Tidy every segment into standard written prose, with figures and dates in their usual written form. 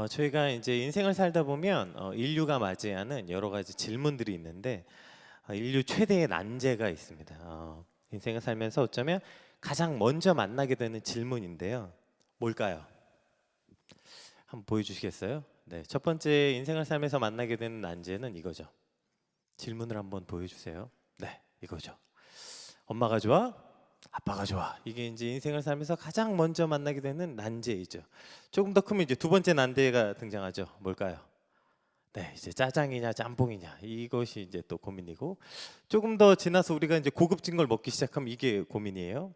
저희가 이제 인생을 살다 보면 인류가 맞이하는 여러 가지 질문들이 있는데 인류 최대의 난제가 있습니다. 인생을 살면서 어쩌면 가장 먼저 만나게 되는 질문인데요. 뭘까요? 한번 보여주시겠어요? 네, 첫 번째 인생을 살면서 만나게 되는 난제는 이거죠. 질문을 한번 보여주세요. 네, 이거죠. 엄마가 좋아? 아빠가 좋아. 이게 이제 인생을 살면서 가장 먼저 만나게 되는 난제이죠. 조금 더 크면 이제 두 번째 난제가 등장하죠. 뭘까요? 네, 이제 짜장이냐 짬뽕이냐 이것이 이제 또 고민이고, 조금 더 지나서 우리가 이제 고급진 걸 먹기 시작하면 이게 고민이에요.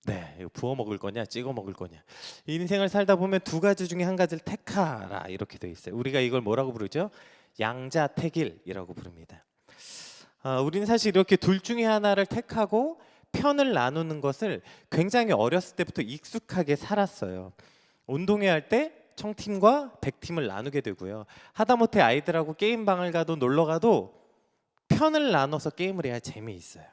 네, 이거 부어 먹을 거냐 찍어 먹을 거냐. 인생을 살다 보면 두 가지 중에 한 가지를 택하라 이렇게 돼 있어요. 우리가 이걸 뭐라고 부르죠? 양자택일이라고 부릅니다. 우리는 사실 이렇게 둘 중에 하나를 택하고 편을 나누는 것을 굉장히 어렸을 때부터 익숙하게 살았어요. 운동회 할 때 청팀과 백팀을 나누게 되고요. 하다못해 아이들하고 게임방을 가도 놀러 가도 편을 나눠서 게임을 해야 재미있어요.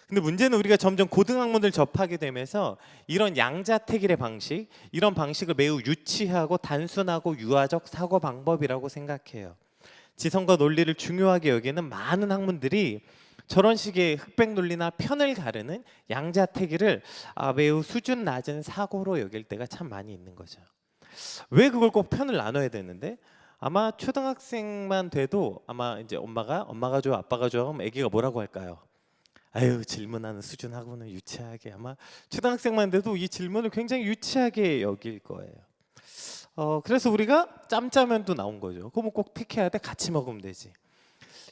근데 문제는 우리가 점점 고등학문을 접하게 되면서 이런 양자택일의 방식, 이런 방식을 매우 유치하고 단순하고 유아적 사고 방법이라고 생각해요. 지성과 논리를 중요하게 여기는 많은 학문들이 저런 식의 흑백 논리나 편을 가르는 양자택일을 매우 수준 낮은 사고로 여길 때가 참 많이 있는 거죠. 왜 그걸 꼭 편을 나눠야 되는데? 아마 초등학생만 돼도 아마 이제 엄마가 좋아 아빠가 좋아 하면 애기가 뭐라고 할까요? 아유, 질문하는 수준하고는 유치하게. 아마 초등학생만 돼도 이 질문을 굉장히 유치하게 여길 거예요. 그래서 우리가 짬짜면도 나온 거죠. 그거 꼭 택해야 돼? 같이 먹으면 되지.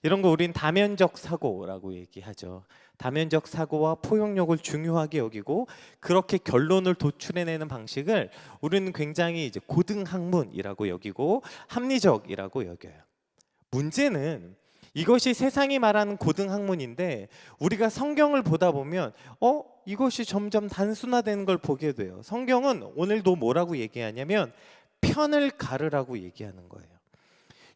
이런 거 우린 다면적 사고라고 얘기하죠. 다면적 사고와 포용력을 중요하게 여기고 그렇게 결론을 도출해내는 방식을 우리는 굉장히 이제 고등학문이라고 여기고 합리적이라고 여겨요. 문제는 이것이 세상이 말하는 고등학문인데 우리가 성경을 보다 보면 이것이 점점 단순화되는 걸 보게 돼요. 성경은 오늘도 뭐라고 얘기하냐면 편을 가르라고 얘기하는 거예요.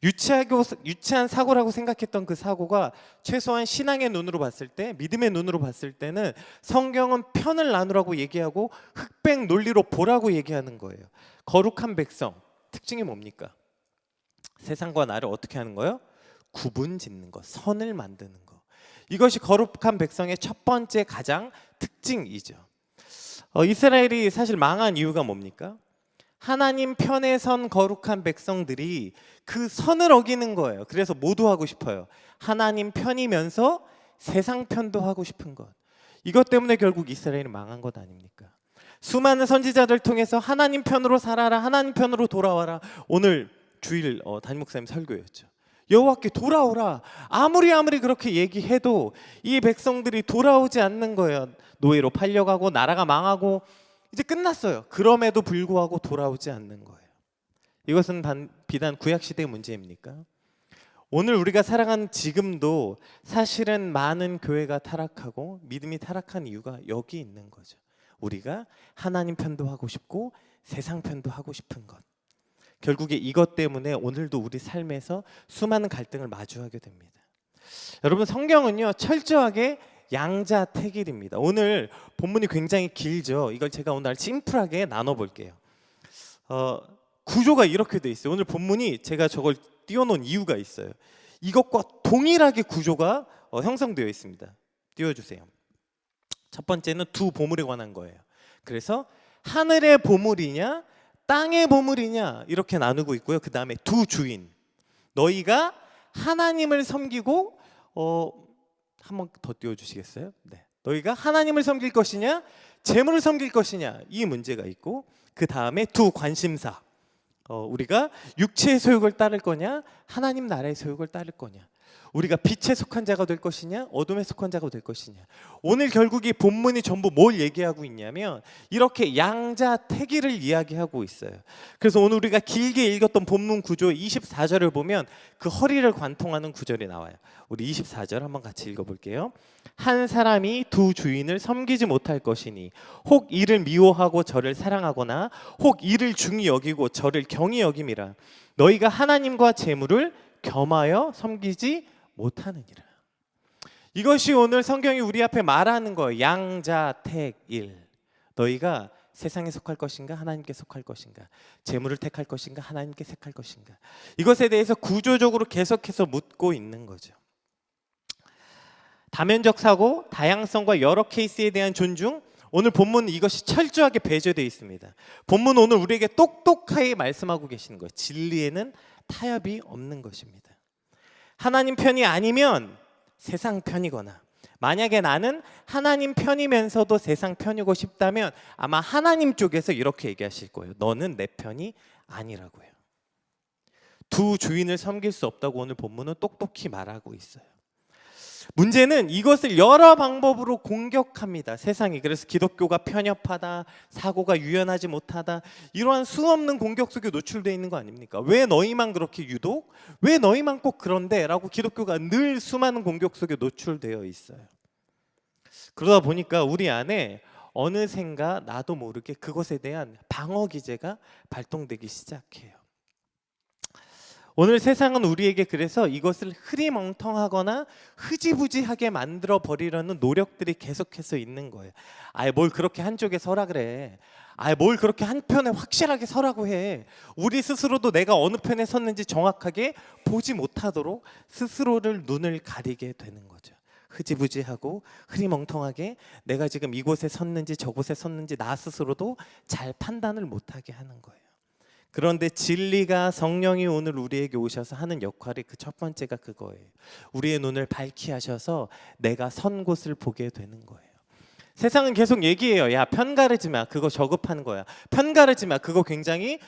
유치한 사고라고 생각했던 그 사고가 최소한 신앙의 눈으로 봤을 때, 믿음의 눈으로 봤을 때는 성경은 편을 나누라고 얘기하고 흑백 논리로 보라고 얘기하는 거예요. 거룩한 백성, 특징이 뭡니까? 세상과 나를 어떻게 하는 거예요? 구분 짓는 것, 선을 만드는 것. 이것이 거룩한 백성의 첫 번째 가장 특징이죠. 이스라엘이 사실 망한 이유가 뭡니까? 하나님 편에 선 거룩한 백성들이 그 선을 어기는 거예요. 그래서 모두 하고 싶어요. 하나님 편이면서 세상 편도 하고 싶은 것. 이것 때문에 결국 이스라엘이 망한 것 아닙니까? 수많은 선지자들 통해서 하나님 편으로 살아라, 하나님 편으로 돌아와라. 오늘 주일 담임 목사님 설교였죠. 여호와께 돌아오라. 아무리 그렇게 얘기해도 이 백성들이 돌아오지 않는 거예요. 노예로 팔려가고 나라가 망하고 이제 끝났어요. 그럼에도 불구하고 돌아오지 않는 거예요. 이것은 비단 구약시대의 문제입니까? 오늘 우리가 살아가는 지금도 사실은 많은 교회가 타락하고 믿음이 타락한 이유가 여기 있는 거죠. 우리가 하나님 편도 하고 싶고 세상 편도 하고 싶은 것. 결국에 이것 때문에 오늘도 우리 삶에서 수많은 갈등을 마주하게 됩니다. 여러분, 성경은요 철저하게 양자택일입니다. 오늘 본문이 굉장히 길죠. 이걸 제가 오늘 심플하게 나눠볼게요. 구조가 이렇게 돼 있어요. 오늘 본문이 제가 저걸 띄워놓은 이유가 있어요. 이것과 동일하게 구조가 형성되어 있습니다. 띄워주세요. 첫 번째는 두 보물에 관한 거예요. 그래서 하늘의 보물이냐 땅의 보물이냐 이렇게 나누고 있고요. 그 다음에 두 주인, 너희가 하나님을 섬기고 한 번 더 띄워주시겠어요? 네. 너희가 하나님을 섬길 것이냐 재물을 섬길 것이냐 이 문제가 있고, 그 다음에 두 관심사, 우리가 육체의 소욕을 따를 거냐 하나님 나라의 소욕을 따를 거냐, 우리가 빛에 속한 자가 될 것이냐 어둠에 속한 자가 될 것이냐. 오늘 결국 이 본문이 전부 뭘 얘기하고 있냐면 이렇게 양자택일을 이야기하고 있어요. 그래서 오늘 우리가 길게 읽었던 본문 구조 24절을 보면 그 허리를 관통하는 구절이 나와요. 우리 24절 한번 같이 읽어볼게요. 한 사람이 두 주인을 섬기지 못할 것이니 혹 이를 미워하고 저를 사랑하거나 혹 이를 중히 여기고 저를 경히 여김이라. 너희가 하나님과 재물을 겸하여 섬기지 못하느니라. 이것이 오늘 성경이 우리 앞에 말하는 거예요. 양자택일. 너희가 세상에 속할 것인가 하나님께 속할 것인가, 재물을 택할 것인가 하나님께 택할 것인가, 이것에 대해서 구조적으로 계속해서 묻고 있는 거죠. 다면적 사고, 다양성과 여러 케이스에 대한 존중, 오늘 본문 이것이 철저하게 배제되어 있습니다. 본문 오늘 우리에게 똑똑하게 말씀하고 계시는 거예요. 진리에는 타협이 없는 것입니다. 하나님 편이 아니면 세상 편이거나, 만약에 나는 하나님 편이면서도 세상 편이고 싶다면 아마 하나님 쪽에서 이렇게 얘기하실 거예요. 너는 내 편이 아니라고요. 두 주인을 섬길 수 없다고 오늘 본문은 똑똑히 말하고 있어요. 문제는 이것을 여러 방법으로 공격합니다. 세상이. 그래서 기독교가 편협하다, 사고가 유연하지 못하다, 이러한 수없는 공격 속에 노출되어 있는 거 아닙니까? 왜 너희만 그렇게 유독? 왜 너희만 꼭 그런데? 라고 기독교가 늘 수많은 공격 속에 노출되어 있어요. 그러다 보니까 우리 안에 어느샌가 나도 모르게 그것에 대한 방어 기제가 발동되기 시작해요. 오늘 세상은 우리에게 그래서 이것을 흐리멍텅하거나 흐지부지하게 만들어 버리려는 노력들이 계속해서 있는 거예요. 아예 뭘 그렇게 한쪽에 서라 그래. 아예 뭘 그렇게 한 편에 확실하게 서라고 해. 우리 스스로도 내가 어느 편에 섰는지 정확하게 보지 못하도록 스스로를 눈을 가리게 되는 거죠. 흐지부지하고 흐리멍텅하게 내가 지금 이곳에 섰는지 저곳에 섰는지 나 스스로도 잘 판단을 못하게 하는 거예요. 그런데 진리가 성령이 오늘 우리에게 오셔서 하는 역할이 그 첫 번째가 그거예요. 우리의 눈을 밝히 하셔서 내가 선 곳을 보게 되는 거예요. 세상은 계속 얘기해요. 야, 편 가르지 마. 그거 저급한 거야. 편 가르지 마. 그거 굉장히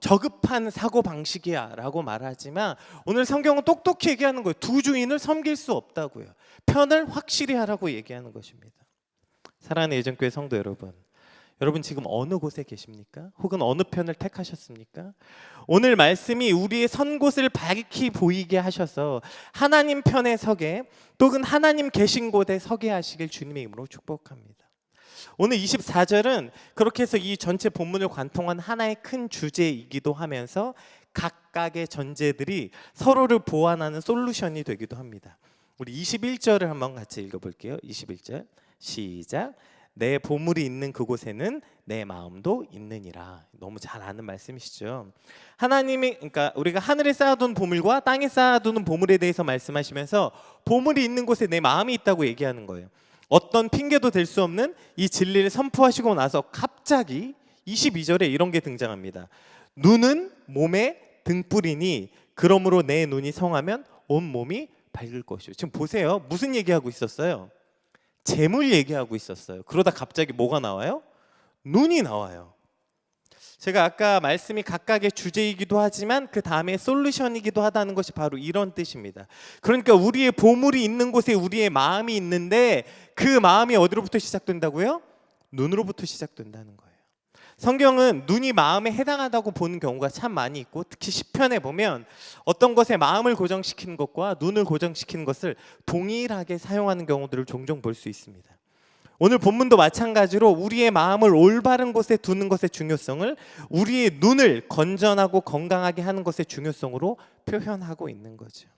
저급한 사고 방식이야 라고 말하지만 오늘 성경은 똑똑히 얘기하는 거예요. 두 주인을 섬길 수 없다고요. 편을 확실히 하라고 얘기하는 것입니다. 사랑하는 예전교회 성도 여러분, 여러분 지금 어느 곳에 계십니까? 혹은 어느 편을 택하셨습니까? 오늘 말씀이 우리의 선 곳을 밝히 보이게 하셔서 하나님 편에 서게, 또는 하나님 계신 곳에 서게 하시길 주님의 이름으로 축복합니다. 오늘 24절은 그렇게 해서 이 전체 본문을 관통한 하나의 큰 주제이기도 하면서 각각의 전제들이 서로를 보완하는 솔루션이 되기도 합니다. 우리 21절을 한번 같이 읽어볼게요. 21절 시작. 내 보물이 있는 그곳에는 내 마음도 있느니라. 너무 잘 아는 말씀이시죠. 하나님이, 그러니까 우리가 하늘에 쌓아둔 보물과 땅에 쌓아두는 보물에 대해서 말씀하시면서 보물이 있는 곳에 내 마음이 있다고 얘기하는 거예요. 어떤 핑계도 될 수 없는 이 진리를 선포하시고 나서 갑자기 22절에 이런 게 등장합니다. 눈은 몸의 등불이니 그러므로 내 눈이 성하면 온 몸이 밝을 것이요. 지금 보세요. 무슨 얘기하고 있었어요? 재물 얘기하고 있었어요. 그러다 갑자기 뭐가 나와요? 눈이 나와요. 제가 아까 말씀이 각각의 주제이기도 하지만 그 다음에 솔루션이기도 하다는 것이 바로 이런 뜻입니다. 그러니까 우리의 보물이 있는 곳에 우리의 마음이 있는데 그 마음이 어디로부터 시작된다고요? 눈으로부터 시작된다는 거예요. 성경은 눈이 마음에 해당하다고 보는 경우가 참 많이 있고, 특히 시편에 보면 어떤 것에 마음을 고정시키는 것과 눈을 고정시키는 것을 동일하게 사용하는 경우들을 종종 볼 수 있습니다. 오늘 본문도 마찬가지로 우리의 마음을 올바른 곳에 두는 것의 중요성을 우리의 눈을 건전하고 건강하게 하는 것의 중요성으로 표현하고 있는 거죠.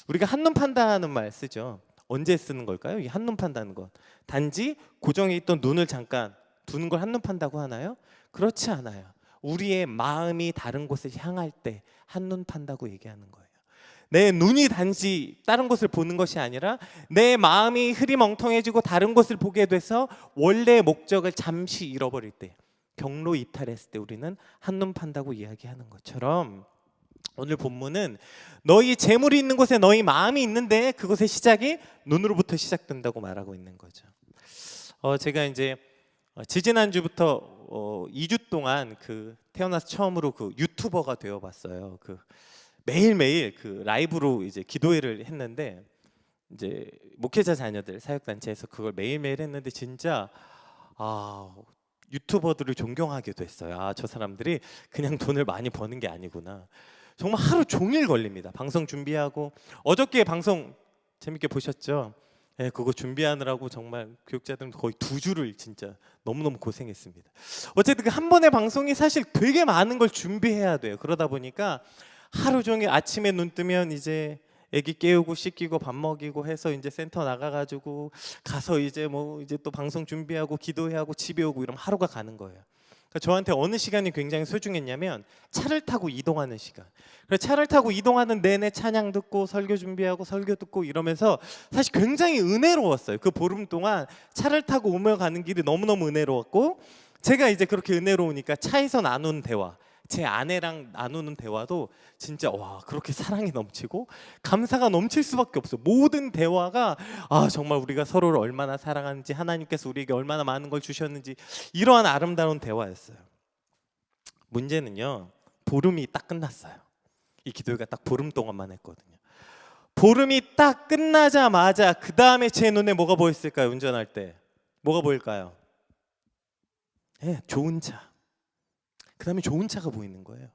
우리가 한눈 판다는 말 쓰죠. 언제 쓰는 걸까요? 이 한눈 판다는 것. 단지 고정해 있던 눈을 잠깐 두는 걸 한눈 판다고 하나요? 그렇지 않아요. 우리의 마음이 다른 곳을 향할 때 한눈 판다고 얘기하는 거예요. 내 눈이 단지 다른 곳을 보는 것이 아니라 내 마음이 흐리멍텅해지고 다른 곳을 보게 돼서 원래의 목적을 잠시 잃어버릴 때, 경로 이탈했을 때 우리는 한눈 판다고 이야기하는 것처럼 오늘 본문은 너희 재물이 있는 곳에 너희 마음이 있는데 그곳의 시작이 눈으로부터 시작된다고 말하고 있는 거죠. 제가 이제 지지난주부터 2주 동안 태어나서 처음으로 유튜버가 되어봤어요. 매일매일 라이브로 이제 기도회를 했는데, 이제 목회자 자녀들 사역단체에서 그걸 매일매일 했는데 진짜 유튜버들을 존경하게 됐어요. 저 사람들이 그냥 돈을 많이 버는 게 아니구나. 정말 하루 종일 걸립니다. 방송 준비하고, 어저께 방송 재밌게 보셨죠? 네, 그거 준비하느라고 정말 교육자들은 거의 2주를 진짜 너무너무 고생했습니다. 어쨌든 한 번의 방송이 사실 되게 많은 걸 준비해야 돼요. 그러다 보니까 하루 종일 아침에 눈 뜨면 이제 애기 깨우고 씻기고 밥 먹이고 해서 이제 센터 나가가지고 가서 이제 이제 또 방송 준비하고 기도해야 하고 집에 오고 이러면 하루가 가는 거예요. 그러니까 저한테 어느 시간이 굉장히 소중했냐면 차를 타고 이동하는 시간. 그래서 차를 타고 이동하는 내내 찬양 듣고 설교 준비하고 설교 듣고 이러면서 사실 굉장히 은혜로웠어요. 그 보름 동안 차를 타고 오며 가는 길이 너무너무 은혜로웠고, 제가 이제 그렇게 은혜로우니까 차에서 나누는 대화, 제 아내랑 나누는 대화도 진짜 와, 그렇게 사랑이 넘치고 감사가 넘칠 수밖에 없어. 모든 대화가 정말 우리가 서로를 얼마나 사랑하는지, 하나님께서 우리에게 얼마나 많은 걸 주셨는지, 이러한 아름다운 대화였어요. 문제는요, 보름이 딱 끝났어요. 이 기도회가 딱 보름 동안만 했거든요. 보름이 딱 끝나자마자 그 다음에 제 눈에 뭐가 보였을까요? 운전할 때 뭐가 보일까요? 좋은 차. 그 다음에 좋은 차가 보이는 거예요.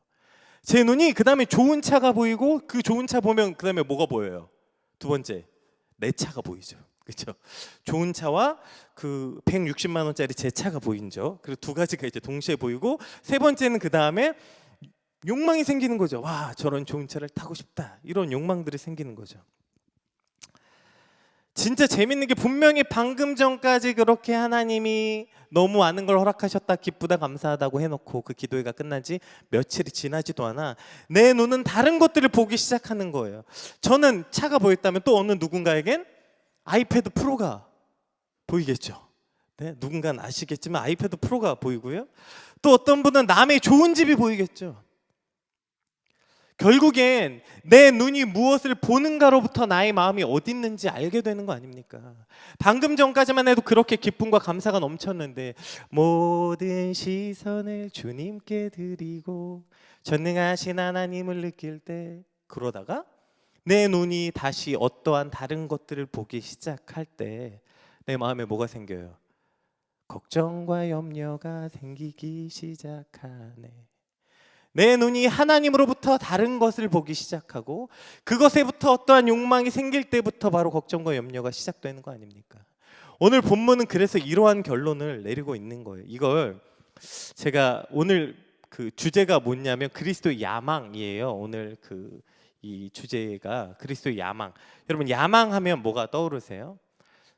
제 눈이 그 다음에 좋은 차가 보이고, 그 좋은 차 보면 그 다음에 뭐가 보여요? 두 번째, 내 차가 보이죠. 그렇죠? 좋은 차와 그 160만 원짜리 제 차가 보이죠. 그리고 두 가지가 이제 동시에 보이고, 세 번째는 그 다음에 욕망이 생기는 거죠. 와, 저런 좋은 차를 타고 싶다. 이런 욕망들이 생기는 거죠. 진짜 재밌는 게, 분명히 방금 전까지 그렇게 하나님이 너무 많은 걸 허락하셨다, 기쁘다, 감사하다고 해놓고 그 기도회가 끝난 지 며칠이 지나지도 않아 내 눈은 다른 것들을 보기 시작하는 거예요. 저는 차가 보였다면 또 어느 누군가에겐 아이패드 프로가 보이겠죠. 네, 누군가는 아시겠지만 아이패드 프로가 보이고요. 또 어떤 분은 남의 좋은 집이 보이겠죠. 결국엔 내 눈이 무엇을 보는가로부터 나의 마음이 어디 있는지 알게 되는 거 아닙니까? 방금 전까지만 해도 그렇게 기쁨과 감사가 넘쳤는데, 모든 시선을 주님께 드리고 전능하신 하나님을 느낄 때, 그러다가 내 눈이 다시 어떠한 다른 것들을 보기 시작할 때 내 마음에 뭐가 생겨요? 걱정과 염려가 생기기 시작하네. 내 눈이 하나님으로부터 다른 것을 보기 시작하고, 그것에부터 어떠한 욕망이 생길 때부터 바로 걱정과 염려가 시작되는 거 아닙니까? 오늘 본문은 그래서 이러한 결론을 내리고 있는 거예요. 이걸 제가 오늘 그 주제가 뭐냐면 그리스도의 야망이에요. 오늘 이 주제가 그리스도의 야망. 여러분, 야망하면 뭐가 떠오르세요?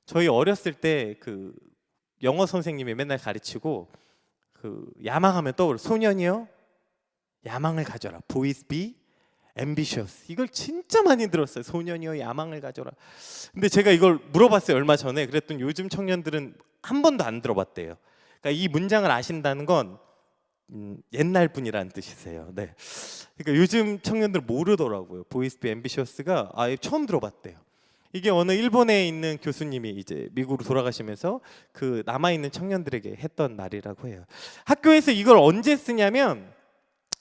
저희 어렸을 때 그 영어 선생님이 맨날 가르치고, 야망하면 떠오르, 소년이요, 야망을 가져라. Boys be ambitious. 이걸 진짜 많이 들었어요. 소년이여 야망을 가져라. 근데 제가 이걸 물어봤어요, 얼마 전에. 그랬더니 요즘 청년들은 한 번도 안 들어봤대요. 그러니까 이 문장을 아신다는 건 옛날 분이라는 뜻이세요. 네. 그러니까 요즘 청년들 모르더라고요. Boys be ambitious가 아예 처음 들어봤대요. 이게 어느 일본에 있는 교수님이 이제 미국으로 돌아가시면서 그 남아 있는 청년들에게 했던 말이라고 해요. 학교에서 이걸 언제 쓰냐면,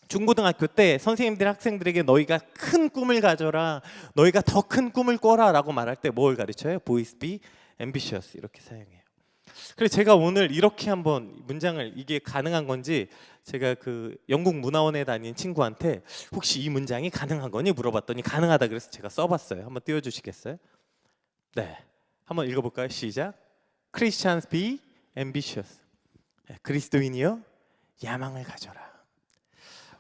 중고등학교 때 선생님들이 학생들에게 너희가 큰 꿈을 가져라, 너희가 더 큰 꿈을 꿔라 라고 말할 때 뭘 가르쳐요? Boys be ambitious 이렇게 사용해요. 그래서 제가 오늘 이렇게 한번 문장을, 이게 가능한 건지 제가 그 영국 문화원에 다닌 친구한테 혹시 이 문장이 가능한 거니 물어봤더니 가능하다 그래서 제가 써봤어요. 한번 띄워주시겠어요? 네, 한번 읽어볼까요? 시작. Christians be ambitious. 그리스도인이요 야망을 가져라.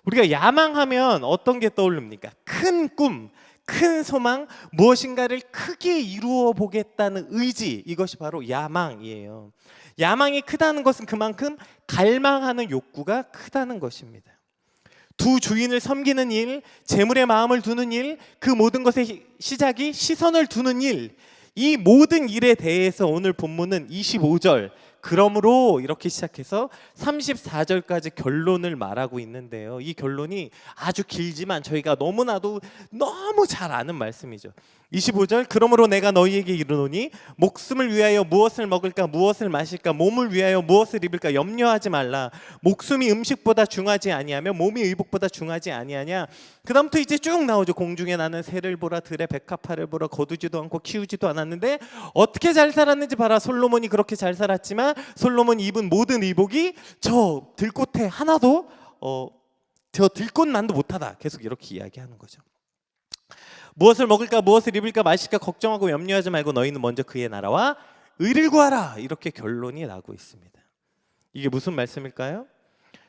우리가 야망하면 어떤 게 떠오릅니까? 큰 꿈, 큰 소망, 무엇인가를 크게 이루어 보겠다는 의지, 이것이 바로 야망이에요. 야망이 크다는 것은 그만큼 갈망하는 욕구가 크다는 것입니다. 두 주인을 섬기는 일, 재물에 마음을 두는 일, 그 모든 것의 시작이 시선을 두는 일, 이 모든 일에 대해서 오늘 본문은 25절 그러므로 이렇게 시작해서 34절까지 결론을 말하고 있는데요. 이 결론이 아주 길지만 저희가 너무나도 너무 잘 아는 말씀이죠. 25절 그러므로 내가 너희에게 이르노니 목숨을 위하여 무엇을 먹을까 무엇을 마실까 몸을 위하여 무엇을 입을까 염려하지 말라. 목숨이 음식보다 중하지 아니하며 몸이 의복보다 중하지 아니하냐. 그 다음부터 이제 쭉 나오죠. 공중에 나는 새를 보라, 들의 백합화를 보라. 거두지도 않고 키우지도 않았는데 어떻게 잘 살았는지 봐라. 솔로몬이 그렇게 잘 살았지만 솔로몬이 입은 모든 의복이 저 들꽃에 하나도 저 들꽃만도 못하다. 계속 이렇게 이야기하는 거죠. 무엇을 먹을까 무엇을 입을까 마실까 걱정하고 염려하지 말고 너희는 먼저 그의 나라와 의를 구하라. 이렇게 결론이 나고 있습니다. 이게 무슨 말씀일까요?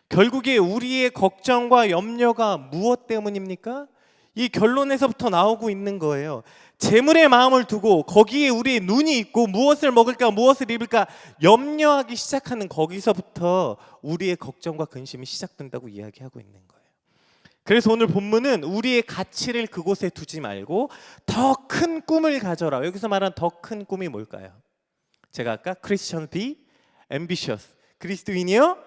결국에 우리의 걱정과 염려가 무엇 때문입니까? 이 결론에서부터 나오고 있는 거예요. 재물의 마음을 두고 거기에 우리의 눈이 있고 무엇을 먹을까 무엇을 입을까 염려하기 시작하는 거기서부터 우리의 걱정과 근심이 시작된다고 이야기하고 있는 거예요. 그래서 오늘 본문은 우리의 가치를 그곳에 두지 말고 더 큰 꿈을 가져라. 여기서 말하는 더 큰 꿈이 뭘까요? 제가 아까 Christian be ambitious, 그리스도인이여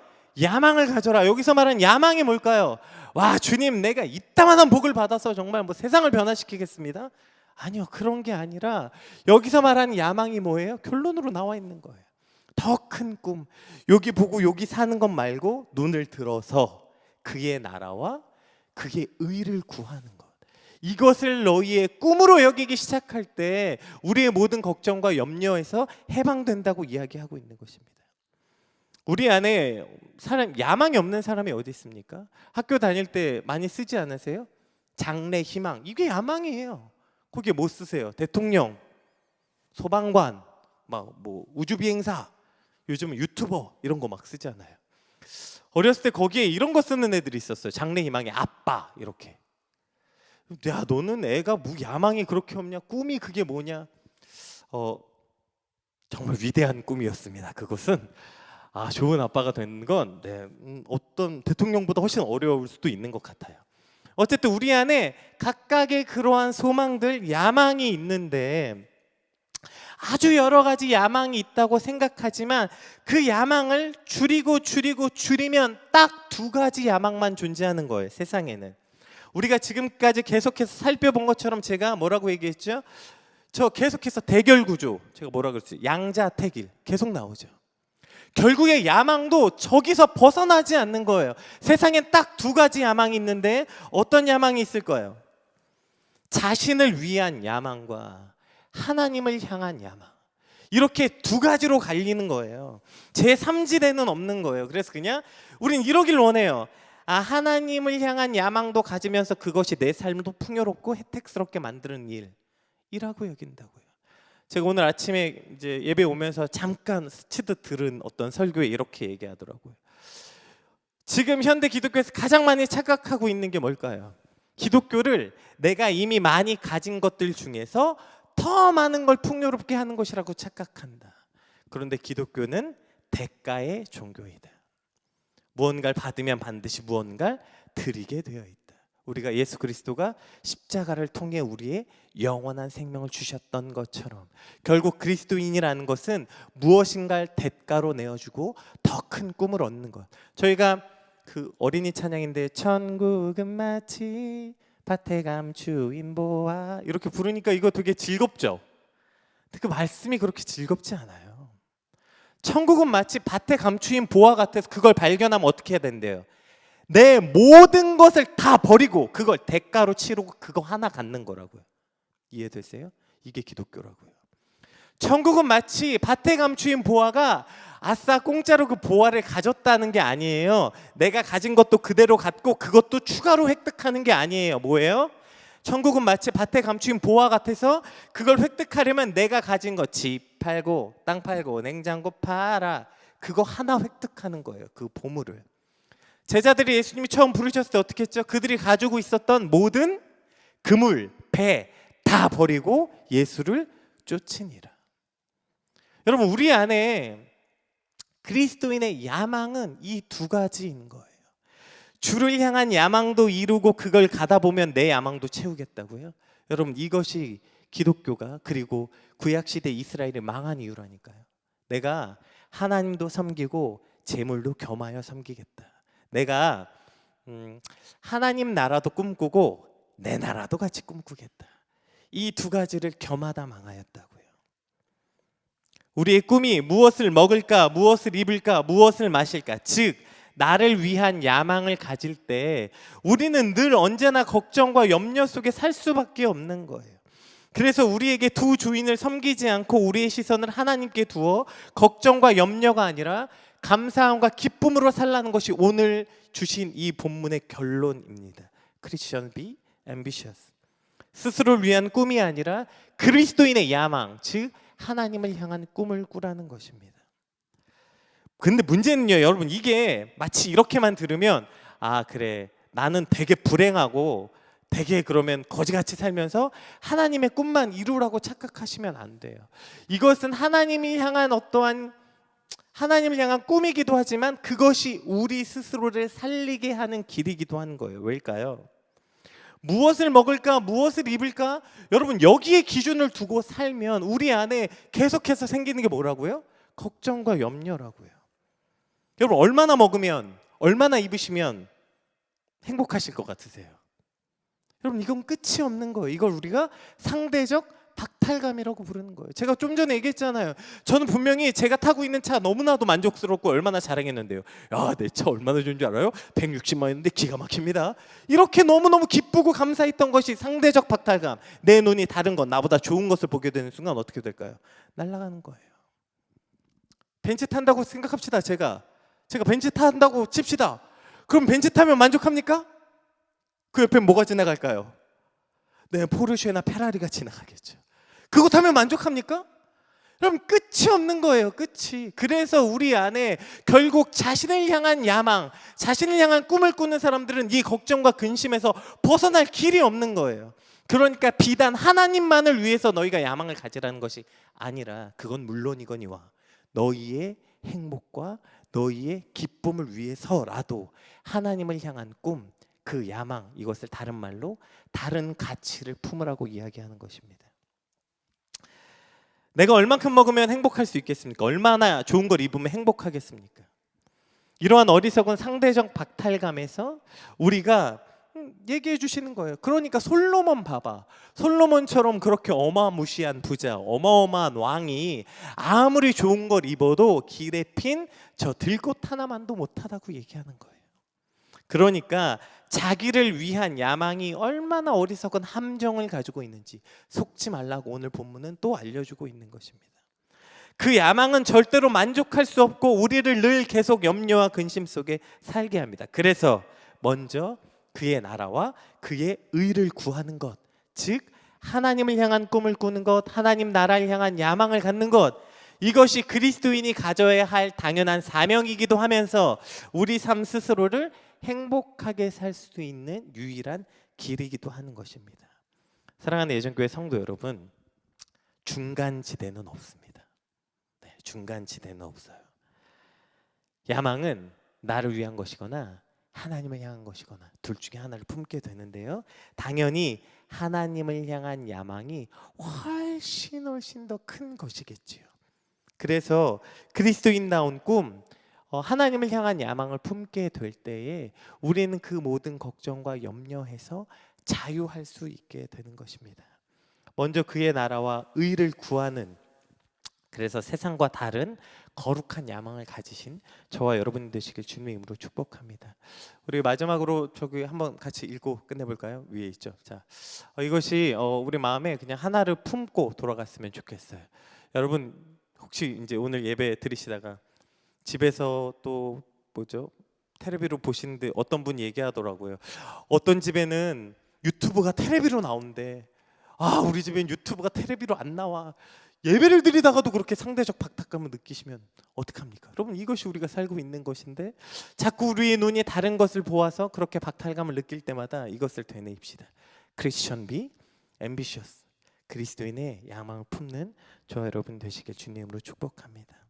야망을 가져라. 여기서 말하는 야망이 뭘까요? 와, 주님, 내가 이따만한 복을 받아서 정말 뭐 세상을 변화시키겠습니다. 아니요, 그런 게 아니라 여기서 말하는 야망이 뭐예요? 결론으로 나와 있는 거예요. 더 큰 꿈, 여기 보고 여기 사는 것 말고 눈을 들어서 그의 나라와 그의 의를 구하는 것, 이것을 너희의 꿈으로 여기기 시작할 때 우리의 모든 걱정과 염려에서 해방된다고 이야기하고 있는 것입니다. 우리 안에 야망이 없는 사람이 어디 있습니까? 학교 다닐 때 많이 쓰지 않으세요? 장래 희망, 이게 야망이에요. 거기에 뭐 쓰세요? 대통령, 소방관, 뭐 우주비행사, 요즘은 유튜버 이런 거 막 쓰잖아요. 어렸을 때 거기에 이런 거 쓰는 애들이 있었어요. 장래 희망이 아빠 이렇게. 야, 너는 애가 뭐 야망이 그렇게 없냐? 꿈이 그게 뭐냐? 정말 위대한 꿈이었습니다. 그것은 좋은 아빠가 되는 건 어떤 대통령보다 훨씬 어려울 수도 있는 것 같아요. 어쨌든 우리 안에 각각의 그러한 소망들, 야망이 있는데 아주 여러 가지 야망이 있다고 생각하지만 그 야망을 줄이면 딱 두 가지 야망만 존재하는 거예요. 세상에는. 우리가 지금까지 계속해서 살펴본 것처럼 제가 뭐라고 얘기했죠? 저 계속해서 대결 구조, 제가 뭐라 그랬어요? 양자택일 계속 나오죠. 결국에 야망도 저기서 벗어나지 않는 거예요. 세상엔 딱 두 가지 야망이 있는데 어떤 야망이 있을 거예요? 자신을 위한 야망과 하나님을 향한 야망, 이렇게 두 가지로 갈리는 거예요. 제3지대는 없는 거예요. 그래서 그냥 우린 이러길 원해요. 하나님을 향한 야망도 가지면서 그것이 내 삶도 풍요롭고 혜택스럽게 만드는 일이라고 여긴다고요. 제가 오늘 아침에 이제 예배 오면서 잠깐 스치듯 들은 어떤 설교에 이렇게 얘기하더라고요. 지금 현대 기독교에서 가장 많이 착각하고 있는 게 뭘까요? 기독교를 내가 이미 많이 가진 것들 중에서 더 많은 걸 풍요롭게 하는 것이라고 착각한다. 그런데 기독교는 대가의 종교이다. 무언가를 받으면 반드시 무언가를 드리게 되어 있다. 우리가 예수 그리스도가 십자가를 통해 우리의 영원한 생명을 주셨던 것처럼 결국 그리스도인이라는 것은 무엇인가를 대가로 내어주고 더 큰 꿈을 얻는 것. 저희가 그 어린이 찬양인데 천국은 마치 밭에 감추인 보화 이렇게 부르니까 이거 되게 즐겁죠? 근데 그 말씀이 그렇게 즐겁지 않아요. 천국은 마치 밭에 감추인 보화 같아서 그걸 발견하면 어떻게 해야 된대요? 내 모든 것을 다 버리고 그걸 대가로 치르고 그거 하나 갖는 거라고요. 이해되세요? 이게 기독교라고요. 천국은 마치 밭에 감추인 보화가 아싸 공짜로 그 보화를 가졌다는 게 아니에요. 내가 가진 것도 그대로 갖고 그것도 추가로 획득하는 게 아니에요. 뭐예요? 천국은 마치 밭에 감추인 보화 같아서 그걸 획득하려면 내가 가진 거 집 팔고 땅 팔고 냉장고 팔아 그거 하나 획득하는 거예요. 그 보물을. 제자들이 예수님이 처음 부르셨을 때 어떻게 했죠? 그들이 가지고 있었던 모든 그물, 배 다 버리고 예수를 쫓으니라. 여러분, 우리 안에 그리스도인의 야망은 이 두 가지인 거예요. 주를 향한 야망도 이루고 그걸 가다 보면 내 야망도 채우겠다고요? 여러분, 이것이 기독교가 그리고 구약시대 이스라엘이 망한 이유라니까요. 내가 하나님도 섬기고 재물도 겸하여 섬기겠다. 내가 하나님 나라도 꿈꾸고 내 나라도 같이 꿈꾸겠다. 이 두 가지를 겸하다 망하였다고요. 우리의 꿈이 무엇을 먹을까, 무엇을 입을까, 무엇을 마실까, 즉 나를 위한 야망을 가질 때 우리는 늘 언제나 걱정과 염려 속에 살 수밖에 없는 거예요. 그래서 우리에게 두 주인을 섬기지 않고 우리의 시선을 하나님께 두어 걱정과 염려가 아니라 감사함과 기쁨으로 살라는 것이 오늘 주신 이 본문의 결론입니다. Christian be ambitious. 스스로를 위한 꿈이 아니라 그리스도인의 야망, 즉 하나님을 향한 꿈을 꾸라는 것입니다. 근데 문제는요, 여러분, 이게 마치 이렇게만 들으면 그래, 나는 되게 불행하고 되게 그러면 거지같이 살면서 하나님의 꿈만 이루라고 착각하시면 안 돼요. 이것은 하나님이 향한 어떠한 하나님을 향한 꿈이기도 하지만 그것이 우리 스스로를 살리게 하는 길이기도 하는 거예요. 왜일까요? 무엇을 먹을까? 무엇을 입을까? 여러분, 여기에 기준을 두고 살면 우리 안에 계속해서 생기는 게 뭐라고요? 걱정과 염려라고요. 여러분, 얼마나 먹으면, 얼마나 입으시면 행복하실 것 같으세요? 여러분, 이건 끝이 없는 거예요. 이걸 우리가 상대적 박탈감이라고 부르는 거예요. 제가 좀 전에 얘기했잖아요. 저는 분명히 제가 타고 있는 차 너무나도 만족스럽고 얼마나 자랑했는데요. 야, 내 차 얼마나 좋은 줄 알아요? 160만 원인데 기가 막힙니다. 이렇게 너무너무 기쁘고 감사했던 것이 상대적 박탈감. 내 눈이 다른 것, 나보다 좋은 것을 보게 되는 순간 어떻게 될까요? 날아가는 거예요. 벤츠 탄다고 생각합시다. 제가 벤츠 탄다고 칩시다. 그럼 벤츠 타면 만족합니까? 그 옆에 뭐가 지나갈까요? 네, 포르쉐나 페라리가 지나가겠죠. 그거 타면 만족합니까? 그럼 끝이 없는 거예요. 끝이. 그래서 우리 안에 결국 자신을 향한 야망, 자신을 향한 꿈을 꾸는 사람들은 이 걱정과 근심에서 벗어날 길이 없는 거예요. 그러니까 비단 하나님만을 위해서 너희가 야망을 가지라는 것이 아니라, 그건 물론이거니와 너희의 행복과 너희의 기쁨을 위해서라도 하나님을 향한 꿈, 그 야망, 이것을 다른 말로 다른 가치를 품으라고 이야기하는 것입니다. 내가 얼만큼 먹으면 행복할 수 있겠습니까? 얼마나 좋은 걸 입으면 행복하겠습니까? 이러한 어리석은 상대적 박탈감에서 우리가 얘기해 주시는 거예요. 그러니까 솔로몬 봐봐. 솔로몬처럼 그렇게 어마무시한 부자, 어마어마한 왕이 아무리 좋은 걸 입어도 길에 핀 저 들꽃 하나만도 못하다고 얘기하는 거예요. 그러니까 자기를 위한 야망이 얼마나 어리석은 함정을 가지고 있는지 속지 말라고 오늘 본문은 또 알려주고 있는 것입니다. 그 야망은 절대로 만족할 수 없고 우리를 늘 계속 염려와 근심 속에 살게 합니다. 그래서 먼저 그의 나라와 그의 의를 구하는 것, 즉 하나님을 향한 꿈을 꾸는 것, 하나님 나라를 향한 야망을 갖는 것, 이것이 그리스도인이 가져야 할 당연한 사명이기도 하면서 우리 삶 스스로를 행복하게 살 수 있는 유일한 길이기도 하는 것입니다. 사랑하는 예전교회 성도 여러분, 중간지대는 없습니다. 네, 중간지대는 없어요. 야망은 나를 위한 것이거나 하나님을 향한 것이거나 둘 중에 하나를 품게 되는데요, 당연히 하나님을 향한 야망이 훨씬 더 큰 것이겠지요. 그래서 그리스도인다운 꿈, 하나님을 향한 야망을 품게 될 때에 우리는 그 모든 걱정과 염려에서 자유할 수 있게 되는 것입니다. 먼저 그의 나라와 의를 구하는, 그래서 세상과 다른 거룩한 야망을 가지신 저와 여러분 되시길 주님의 이름으로 축복합니다. 우리 마지막으로 저기 한번 같이 읽고 끝내볼까요? 위에 있죠. 자, 이것이 우리 마음에 그냥 하나를 품고 돌아갔으면 좋겠어요. 여러분, 혹시 이제 오늘 예배 들으시다가 집에서 또 뭐죠? 텔레비로 보시는데 어떤 분 얘기하더라고요. 어떤 집에는 유튜브가 텔레비로 나오는데, 아, 우리 집엔 유튜브가 텔레비로 안 나와. 예배를 드리다가도 그렇게 상대적 박탈감을 느끼시면 어떡합니까? 여러분, 이것이 우리가 살고 있는 것인데 자꾸 우리의 눈이 다른 것을 보아서 그렇게 박탈감을 느낄 때마다 이것을 되뇌입시다. Christian be ambitious. 그리스도인의 야망을 품는 저와 여러분 되시길 주님으로 축복합니다.